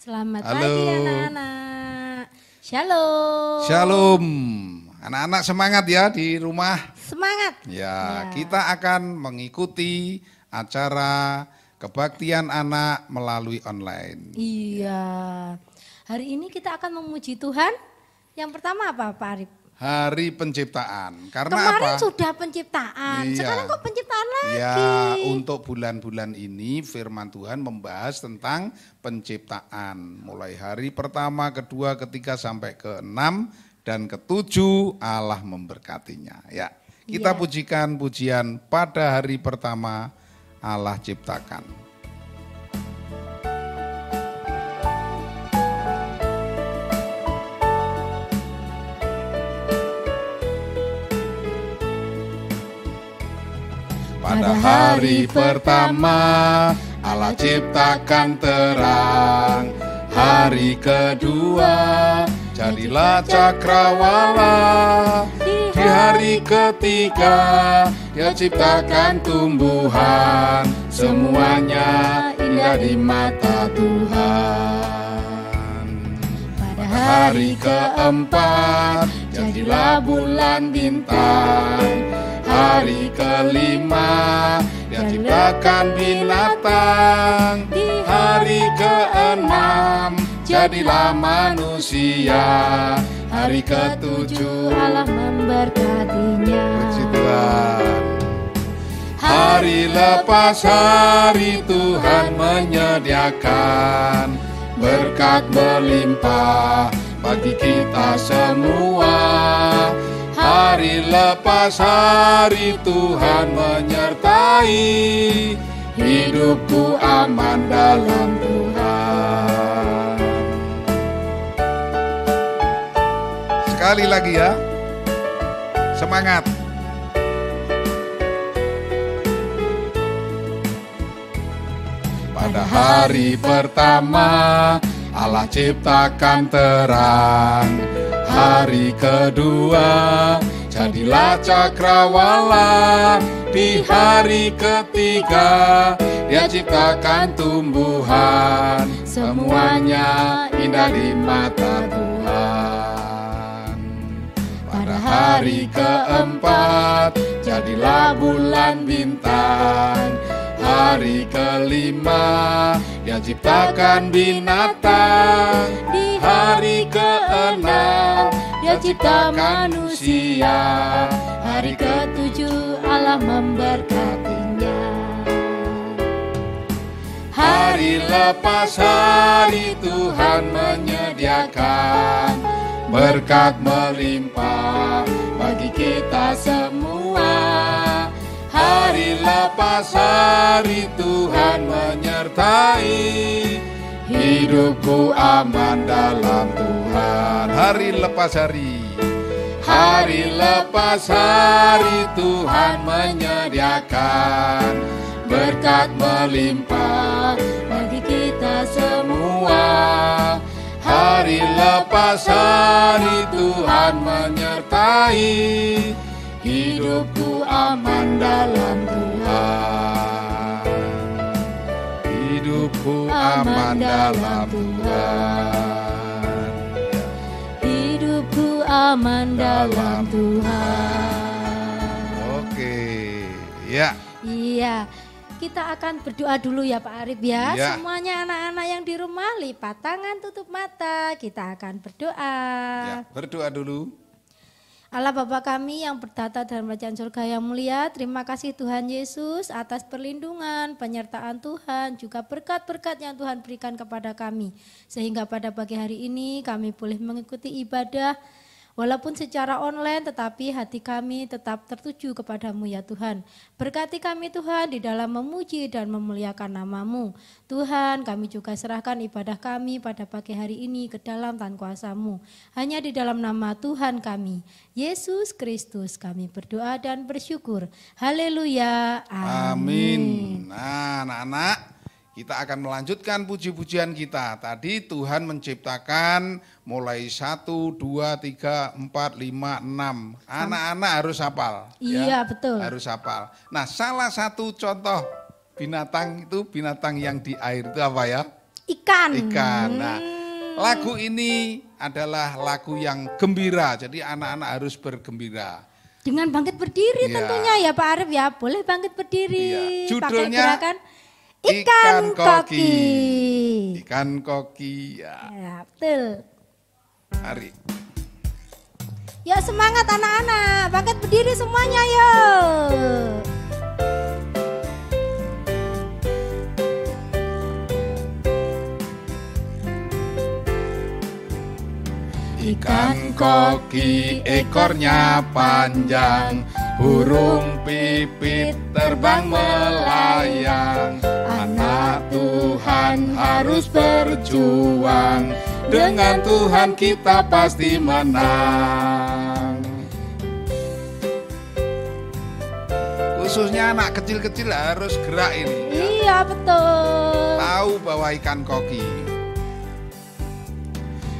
Selamat Halo. pagi anak-anak. Shalom. Shalom. Anak-anak semangat ya di rumah. Semangat. Ya, kita akan mengikuti acara kebaktian anak melalui online. Iya. Hari ini kita akan memuji Tuhan. Yang pertama apa Pak Arif? Hari penciptaan. Karena Kemarin apa? sudah penciptaan. Iya. Sekarang kok penciptaan lagi? Ya, untuk bulan-bulan ini firman Tuhan membahas tentang penciptaan. Mulai hari pertama, kedua, ketiga sampai ke-6 dan ke-7 Allah memberkatinya. Ya, kita Iya. pujikan pujian pada hari pertama Allah ciptakan. Pada hari pertama Allah ciptakan terang. Hari kedua jadilah cakrawala. Di hari ketiga Dia ciptakan tumbuhan. Semuanya indah di mata Tuhan. Pada hari keempat jadilah bulan bintang. Hari kelima Dia ciptakan binatang. Di hari keenam jadilah manusia. Hari ketujuh Allah memberkatinya. Puji Tuhan. Hari lepas hari Tuhan menyediakan berkat melimpah bagi kita semua. Hari lepas hari Tuhan menyertai. Hidupku aman dalam Tuhan. Sekali lagi ya. Semangat. Pada hari pertama Allah ciptakan terang. Hari kedua jadilah cakrawala. Di hari ketiga Dia ciptakan tumbuhan. Semuanya indah di mata Tuhan. Pada hari keempat jadilah bulan bintang. Hari kelima Dia ciptakan binatang. Di hari keenam Dia cipta manusia. Hari ketujuh Allah memberkatinya. Hari lepas hari Tuhan menyediakan berkat melimpah bagi kita semua. Hari lepas hari Tuhan menyertai. Hidupku aman dalam Tuhan. Hari lepas hari. Hari lepas hari Tuhan menyediakan berkat melimpah bagi kita semua. Hari lepas hari Tuhan menyertai. Hidupku aman dalam Tuhan. Hidupku aman dalam Tuhan. Hidupku aman dalam Tuhan. Oke, ya. Iya, kita akan berdoa dulu ya Pak Arif ya. Iya. Semuanya anak-anak yang di rumah lipat tangan, tutup mata. Kita akan berdoa. Ya, berdoa dulu. Allah Bapa kami yang bertata dalam kerajaan surga yang mulia, terima kasih Tuhan Yesus atas perlindungan, penyertaan Tuhan, juga berkat-berkat yang Tuhan berikan kepada kami. Sehingga pada pagi hari ini kami boleh mengikuti ibadah, walaupun secara online tetapi hati kami tetap tertuju kepadamu ya Tuhan. Berkati kami Tuhan di dalam memuji dan memuliakan nama-Mu. Tuhan, kami juga serahkan ibadah kami pada pagi hari ini ke dalam tangan kuasa-Mu. Hanya di dalam nama Tuhan kami, Yesus Kristus, kami berdoa dan bersyukur. Haleluya. Amin. Nah, anak-anak, kita akan melanjutkan puji-pujian kita. Tadi Tuhan menciptakan mulai 1, 2, 3, 4, 5, 6. Anak-anak harus hafal. Iya, betul. Harus hafal. Nah, salah satu contoh binatang itu binatang yang di air itu apa ya? Ikan. Nah, lagu ini adalah lagu yang gembira, jadi anak-anak harus bergembira. Dengan bangkit berdiri tentunya ya Pak Arif ya, boleh bangkit berdiri. Judulnya pakai gerakan ikan koki. Ikan koki ya. Ya, betul. Mari. Ya semangat anak-anak, bangkit berdiri semuanya yuk. Ikan koki ekornya panjang, burung pipit terbang melayang. Anak Tuhan harus berjuang, dengan Tuhan kita pasti menang. Khususnya anak kecil-kecil harus gerak ini. Iya betul. Tahu bahwa ikan koki.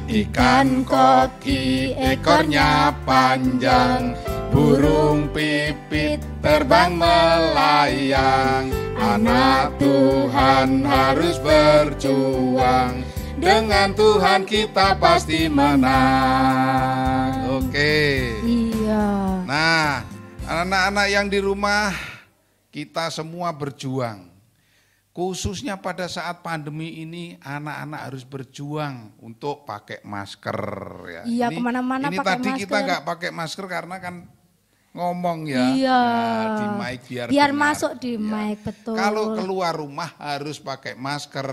Ikan koki ekornya panjang, burung pipit terbang melayang. Anak Tuhan harus berjuang, dengan Tuhan kita pasti menang. Oke. Iya. Nah, anak-anak yang di rumah, kita semua berjuang. Khususnya pada saat pandemi ini, anak-anak harus berjuang untuk pakai masker. Ya. Iya, kemana-mana pakai masker. Ini tadi kita nggak pakai masker karena kan ngomong ya. Iya. Nah, di mic biar dengar. Masuk di Ya. mic, betul. Kalau keluar rumah harus pakai masker.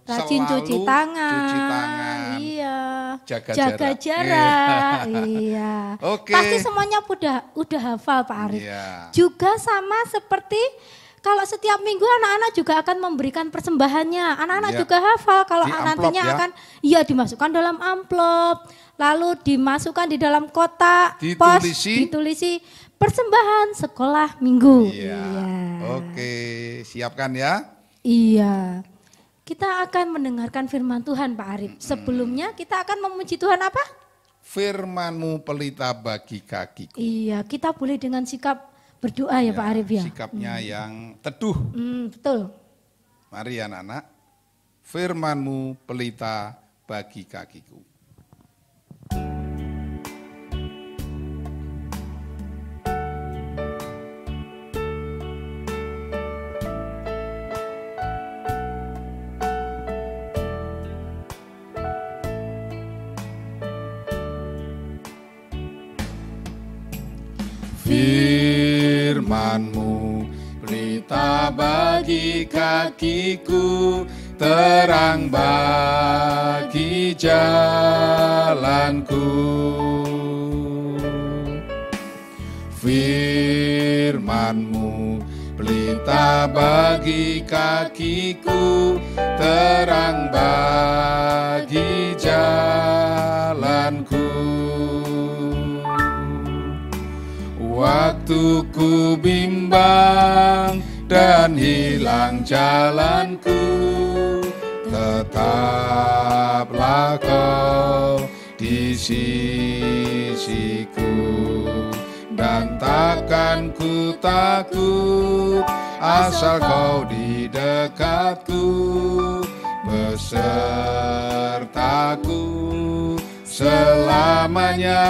Rajin selalu cuci tangan. Cuci tangan. Iya. Jaga jarak. Iya. Oke. Pasti semuanya udah hafal Pak Arif. Iya. Juga sama seperti kalau setiap minggu anak-anak juga akan memberikan persembahannya. Anak-anak Ya. juga hafal kalau Di amplop nantinya ya. akan dimasukkan dalam amplop, lalu dimasukkan di dalam kotak, ditulisi persembahan sekolah minggu. Iya. Oke, siapkan ya. Iya. Kita akan mendengarkan firman Tuhan Pak Arif. Sebelumnya kita akan memuji Tuhan apa? Firman-Mu pelita bagi kakiku. Iya, kita boleh dengan sikap berdoa ya Pak Arif ya. Sikapnya yang teduh. Betul. Mari anak-anak. Firman-Mu pelita bagi kakiku. Firman-Mu pelita bagi kakiku, terang bagi jalanku. Firman-Mu pelita bagi kakiku, terang bagi jalanku. Waktu ku bimbang dan hilang jalanku, tetaplah Kau di sisiku, dan takkan ku takut asal Kau di dekatku, besertaku selamanya.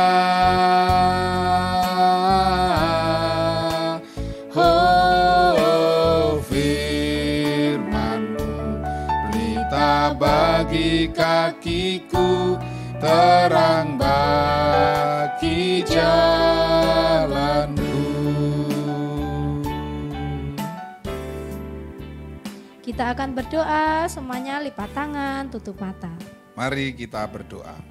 Oh, firman-Mu pelita bagi kakiku, terang bagi jalanku. Kita akan berdoa, semuanya lipat tangan, tutup mata. Mari kita berdoa.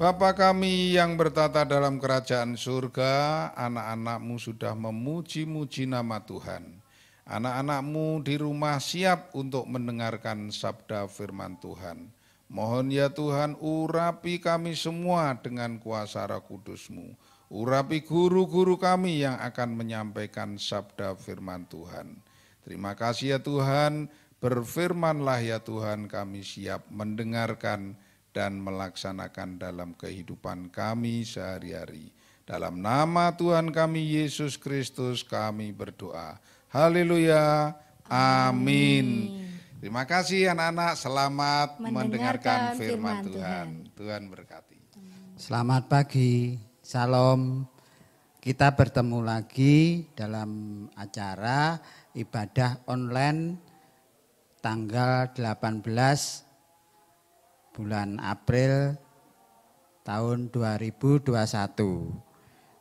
Bapa kami yang bertata dalam kerajaan surga, anak-anak-Mu sudah memuji-muji nama Tuhan. Anak-anak-Mu di rumah siap untuk mendengarkan sabda firman Tuhan. Mohon ya Tuhan, urapi kami semua dengan kuasa Roh Kudus-Mu. Urapi guru-guru kami yang akan menyampaikan sabda firman Tuhan. Terima kasih ya Tuhan, berfirmanlah ya Tuhan, kami siap mendengarkan dan melaksanakan dalam kehidupan kami sehari-hari. Dalam nama Tuhan kami Yesus Kristus kami berdoa. Haleluya. Amin. Terima kasih anak-anak, selamat mendengarkan Mendengarkan firman firman Tuhan. Tuhan berkati. Selamat pagi, salam. Kita bertemu lagi dalam acara ibadah online tanggal 18 bulan April tahun 2021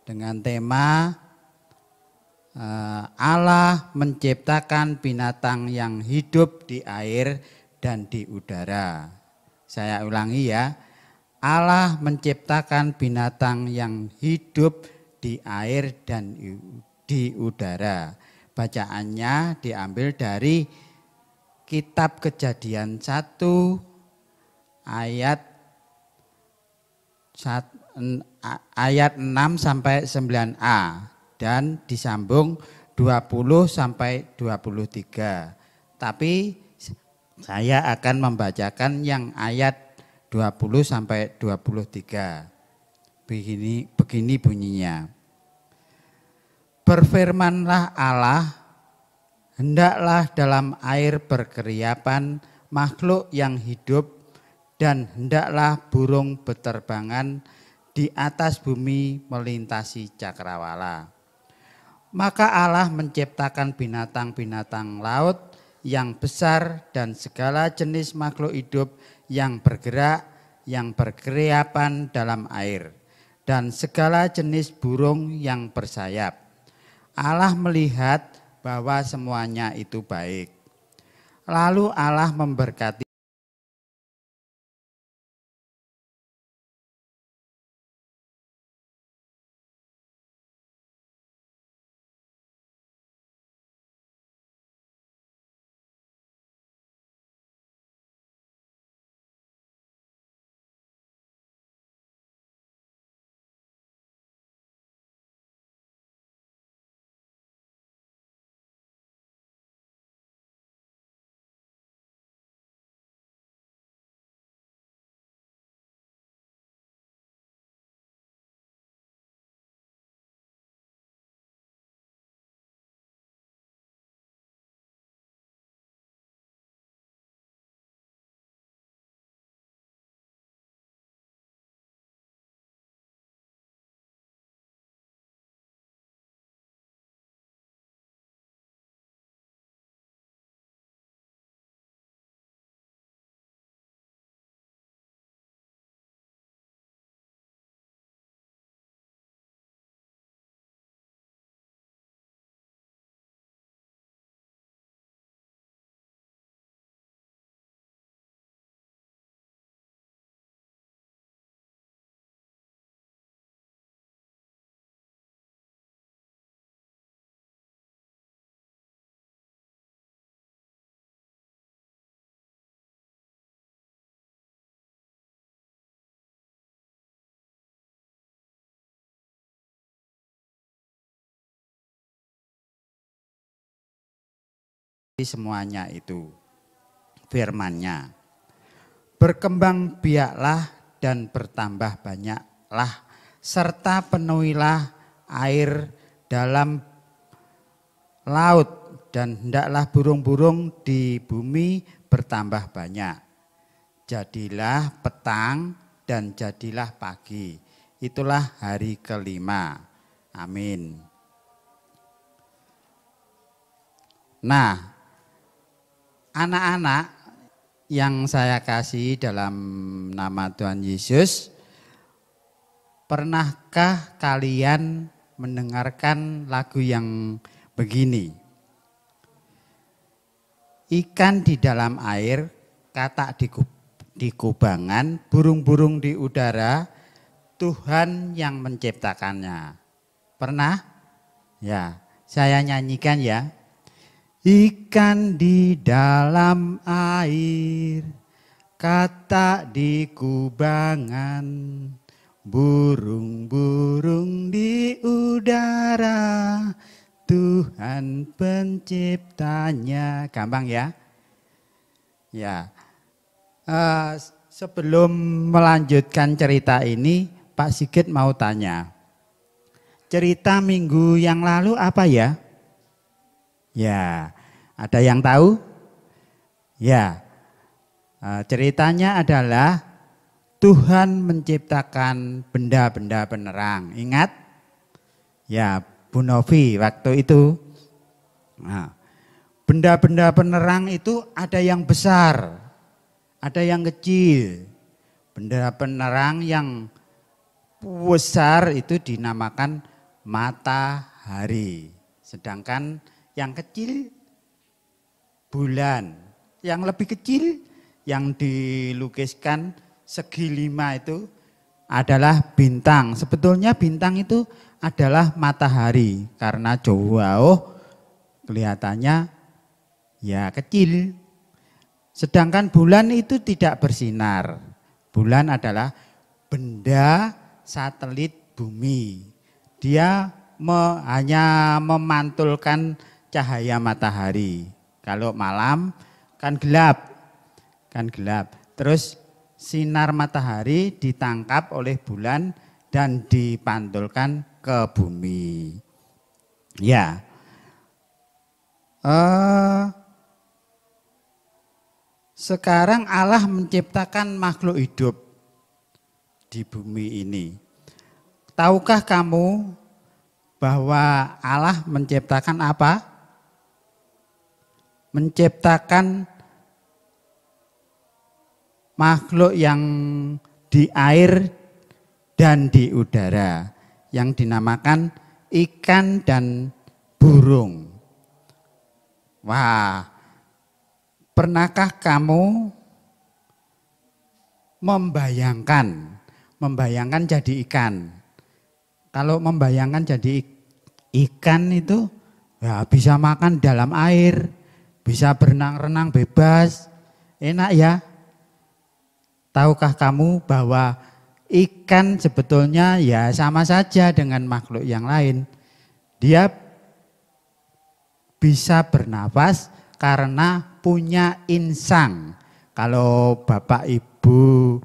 dengan tema Allah menciptakan binatang yang hidup di air dan di udara. Saya ulangi ya. Allah menciptakan binatang yang hidup di air dan di udara. Bacaannya diambil dari Kitab Kejadian 1 ayat 6 sampai 9a dan disambung 20 sampai 23. Tapi saya akan membacakan yang ayat 20 sampai 23. Begini bunyinya. Berfirmanlah Allah, hendaklah dalam air berkeriapan makhluk yang hidup dan hendaklah burung beterbangan di atas bumi melintasi cakrawala. Maka Allah menciptakan binatang-binatang laut yang besar dan segala jenis makhluk hidup yang bergerak, yang berkeriapan dalam air, dan segala jenis burung yang bersayap. Allah melihat bahwa semuanya itu baik. Lalu Allah memberkati semuanya itu. Firman-Nya, berkembang biaklah dan bertambah banyaklah, serta penuhilah air dalam laut, dan hendaklah burung-burung di bumi bertambah banyak. Jadilah petang dan jadilah pagi. Itulah hari kelima. Amin. Nah, anak-anak yang saya kasih dalam nama Tuhan Yesus, pernahkah kalian mendengarkan lagu yang begini? Ikan di dalam air, katak di kubangan, burung-burung di udara, Tuhan yang menciptakannya. Pernah? Ya, saya nyanyikan ya. Ikan di dalam air, katak di kubangan, burung-burung di udara, Tuhan penciptanya. Gampang ya? Ya. Sebelum melanjutkan cerita ini, Pak Sigit mau tanya. Cerita minggu yang lalu apa ya? Ya, ada yang tahu? Ya, ceritanya adalah Tuhan menciptakan benda-benda penerang. Ingat? Ya, Bu Novi waktu itu. Nah, benda-benda penerang itu ada yang besar, ada yang kecil. Benda penerang yang besar itu dinamakan matahari. Sedangkan yang kecil bulan. Yang lebih kecil yang dilukiskan segi 5 itu adalah bintang. Sebetulnya bintang itu adalah matahari karena jauh kelihatannya ya kecil. Sedangkan bulan itu tidak bersinar. Bulan adalah benda satelit bumi. Dia hanya memantulkan cahaya matahari. Kalau malam kan gelap. Terus sinar matahari ditangkap oleh bulan dan dipantulkan ke bumi. Ya. Sekarang Allah menciptakan makhluk hidup di bumi ini. Tahukah kamu bahwa Allah menciptakan apa? Menciptakan makhluk yang di air dan di udara yang dinamakan ikan dan burung. Wah, pernahkah kamu membayangkan jadi ikan? Kalau membayangkan jadi ikan itu ya bisa makan dalam air, bisa berenang-renang bebas, enak ya. Tahukah kamu bahwa ikan sebetulnya ya sama saja dengan makhluk yang lain. Dia bisa bernafas karena punya insang. Kalau bapak ibu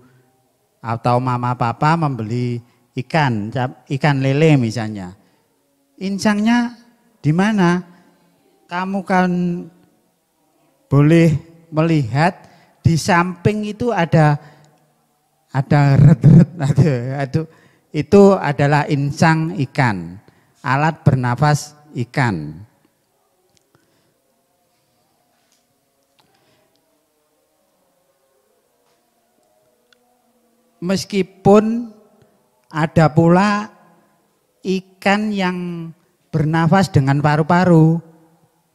atau mama papa membeli ikan lele misalnya. Insangnya di mana? Kamu kan boleh melihat di samping itu ada red-red, itu adalah insang ikan, alat bernafas ikan. Meskipun ada pula ikan yang bernafas dengan paru-paru.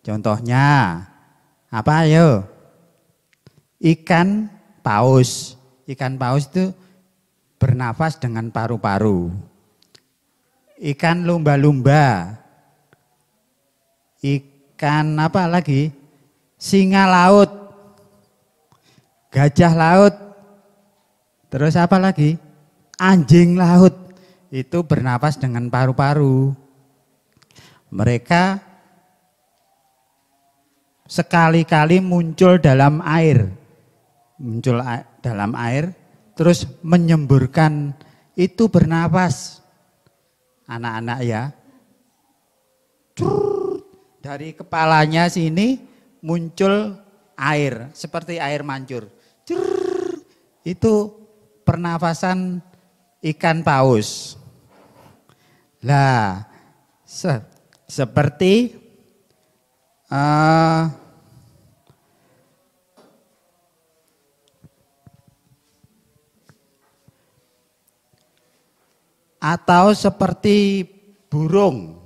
Contohnya apa ayo? Ikan paus. Ikan paus itu bernafas dengan paru-paru. Ikan lumba-lumba. Ikan apa lagi? Singa laut. Gajah laut. Terus apa lagi? Anjing laut. Itu bernafas dengan paru-paru. Mereka sekali-kali muncul dalam air. Terus menyemburkan, itu bernafas. Anak-anak ya. Dari kepalanya sini muncul air, seperti air mancur. Itu pernafasan ikan paus. Lah, seperti atau seperti burung.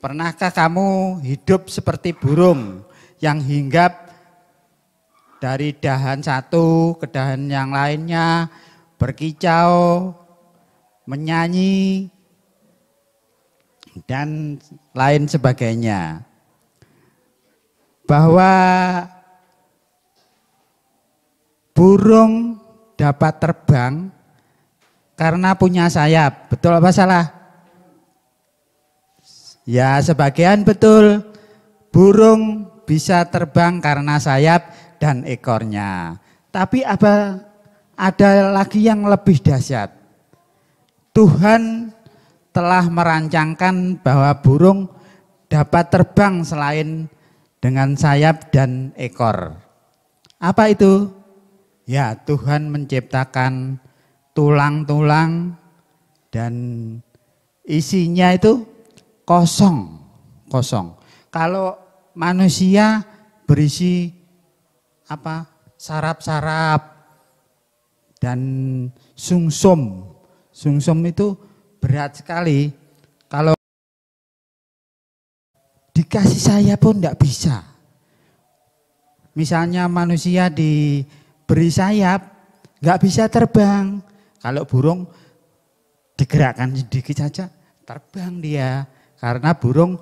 Pernahkah kamu hidup seperti burung yang hinggap dari dahan satu ke dahan yang lainnya, berkicau, menyanyi, dan lain sebagainya. Bahwa burung dapat terbang karena punya sayap, betul apa salah? Ya sebagian betul, burung bisa terbang karena sayap dan ekornya. Tapi ada lagi yang lebih dahsyat. Tuhan telah merancangkan bahwa burung dapat terbang selain dengan sayap dan ekor. Apa itu? Ya, Tuhan menciptakan tulang-tulang dan isinya itu kosong. Kalau manusia berisi apa? Saraf-saraf dan sungsum. Sungsum itu berat sekali. Kalau dikasih sayap pun tidak bisa. Misalnya manusia diberi sayap, nggak bisa terbang. Kalau burung digerakkan sedikit saja, terbang dia. Karena burung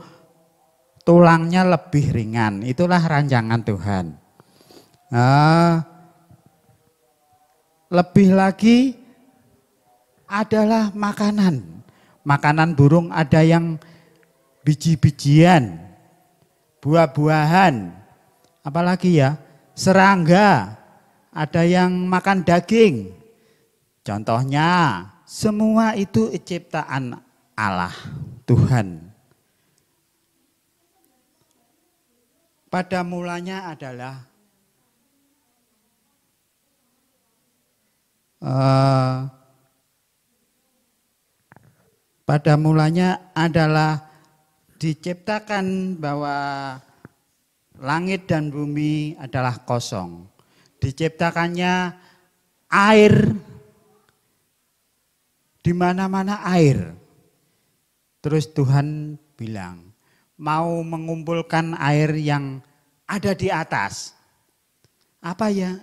tulangnya lebih ringan. Itulah rancangan Tuhan. Lebih lagi adalah makanan. Makanan burung ada yang biji-bijian, buah-buahan, apalagi ya, serangga, ada yang makan daging. Contohnya, semua itu ciptaan Allah, Tuhan. Pada mulanya adalah diciptakan bahwa langit dan bumi adalah kosong. Diciptakannya air, di mana-mana air. Terus Tuhan bilang, mau mengumpulkan air yang ada di atas. Apa ya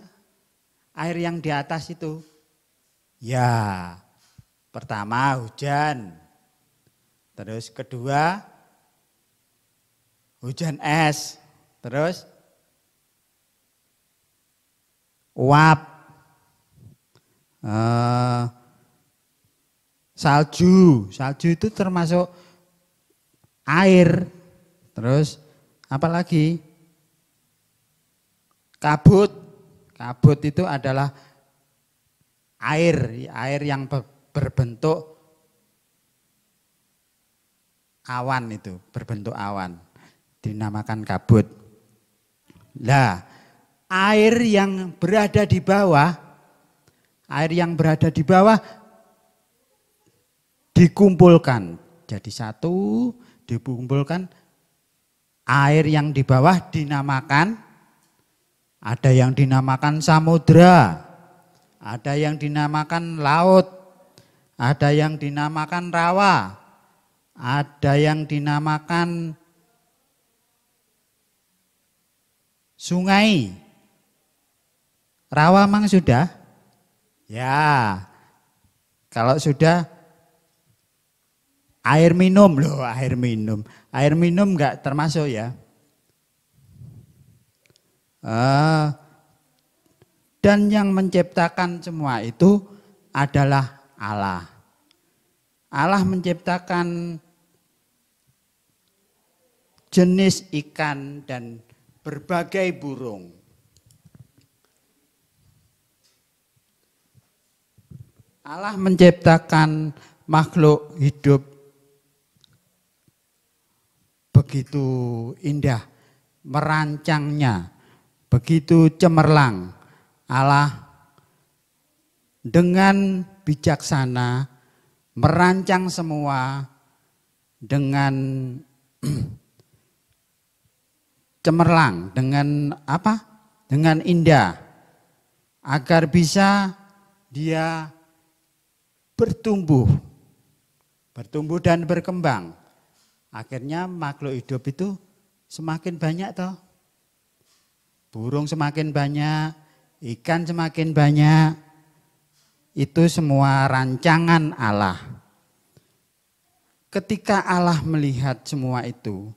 air yang di atas itu? Ya, pertama hujan. Terus kedua hujan es. Terus uap. Salju itu termasuk air. Terus apa lagi? Kabut itu adalah air yang berbentuk awan itu, berbentuk awan. Dinamakan kabut. Nah, air yang berada di bawah dikumpulkan jadi satu, dikumpulkan. Air yang di bawah dinamakan, ada yang dinamakan samudra, ada yang dinamakan laut, ada yang dinamakan rawa, ada yang dinamakan sungai. Rawa mang sudah? Ya, kalau sudah air minum loh, air minum. Air minum enggak termasuk ya. Dan yang menciptakan semua itu adalah Allah. Allah menciptakan jenis ikan dan berbagai burung. Allah menciptakan makhluk hidup begitu indah, merancangnya begitu cemerlang. Allah dengan bijaksana merancang semua dengan cemerlang, dengan apa? Dengan indah, agar bisa dia bertumbuh dan berkembang. Akhirnya makhluk hidup itu semakin banyak toh. Burung semakin banyak, ikan semakin banyak. Itu semua rancangan Allah. Ketika Allah melihat semua itu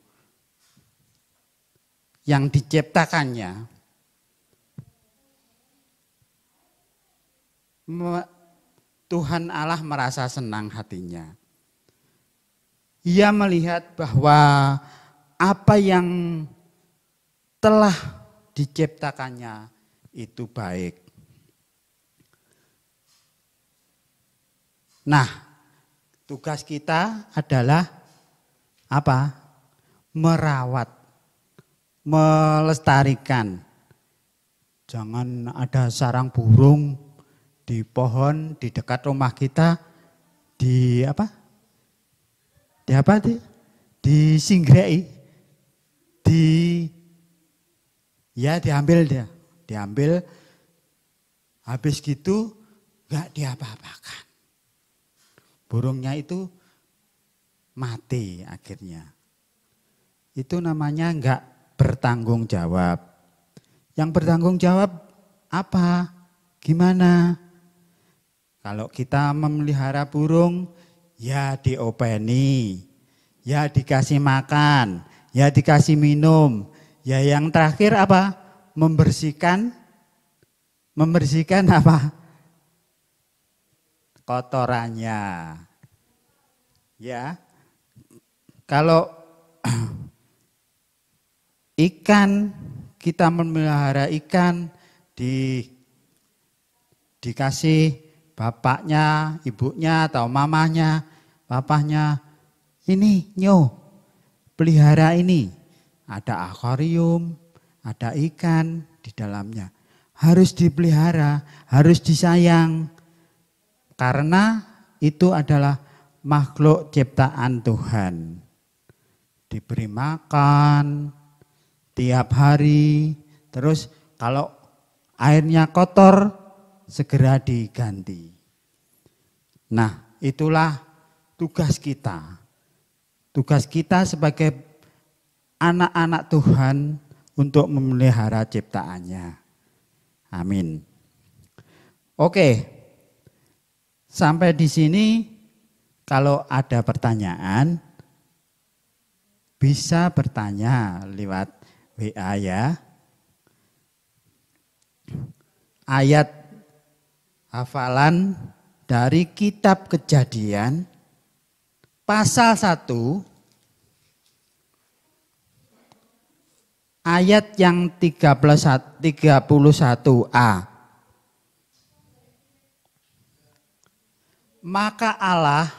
yang diciptakannya, Tuhan Allah merasa senang hatinya. Ia melihat bahwa apa yang telah diciptakannya itu baik. Nah, tugas kita adalah apa? Merawat, melestarikan. Jangan ada sarang burung di pohon di dekat rumah kita disinggrahi, diambil dia. Diambil, habis gitu enggak diapa-apakan. Burungnya itu mati akhirnya. Itu namanya enggak bertanggung jawab. Yang bertanggung jawab apa? Gimana? Kalau kita memelihara burung, ya diopeni, ya dikasih makan, ya dikasih minum. Ya yang terakhir apa? Membersihkan apa? Kotorannya. Ya. Kalau ikan, kita memelihara ikan dikasih bapaknya, ibunya atau mamanya, papahnya, ini pelihara ini. Ada akuarium, ada ikan di dalamnya. Harus dipelihara, harus disayang. Karena itu adalah makhluk ciptaan Tuhan. Diberi makan tiap hari. Terus kalau airnya kotor, segera diganti. Nah, itulah tugas kita. Tugas kita sebagai anak-anak Tuhan untuk memelihara ciptaannya. Amin. Oke, sampai di sini kalau ada pertanyaan bisa bertanya lewat WA ya. Ayat hafalan dari kitab Kejadian pasal 1 ayat yang 31a. Maka Allah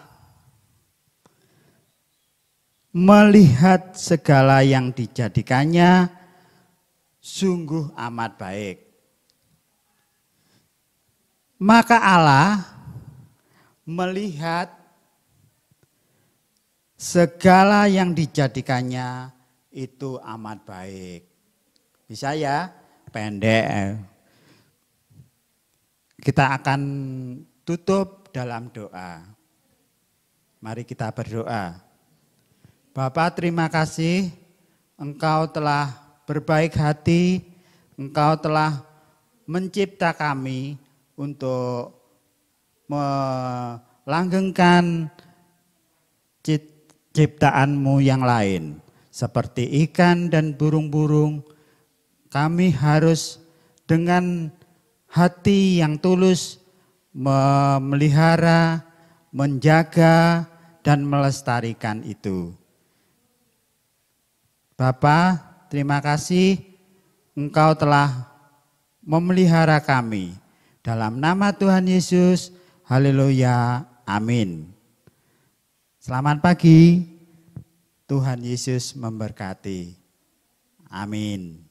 melihat segala yang dijadikannya sungguh amat baik. Maka Allah melihat segala yang dijadikannya itu amat baik. Bisa ya, pendek. Kita akan tutup dalam doa. Mari kita berdoa. Bapa, terima kasih Engkau telah berbaik hati, Engkau telah mencipta kami untuk melanggengkan ciptaan-Mu yang lain. Seperti ikan dan burung-burung, kami harus dengan hati yang tulus memelihara, menjaga, dan melestarikan itu. Bapa, terima kasih Engkau telah memelihara kami. Dalam nama Tuhan Yesus, haleluya, amin. Selamat pagi, Tuhan Yesus memberkati. Amin.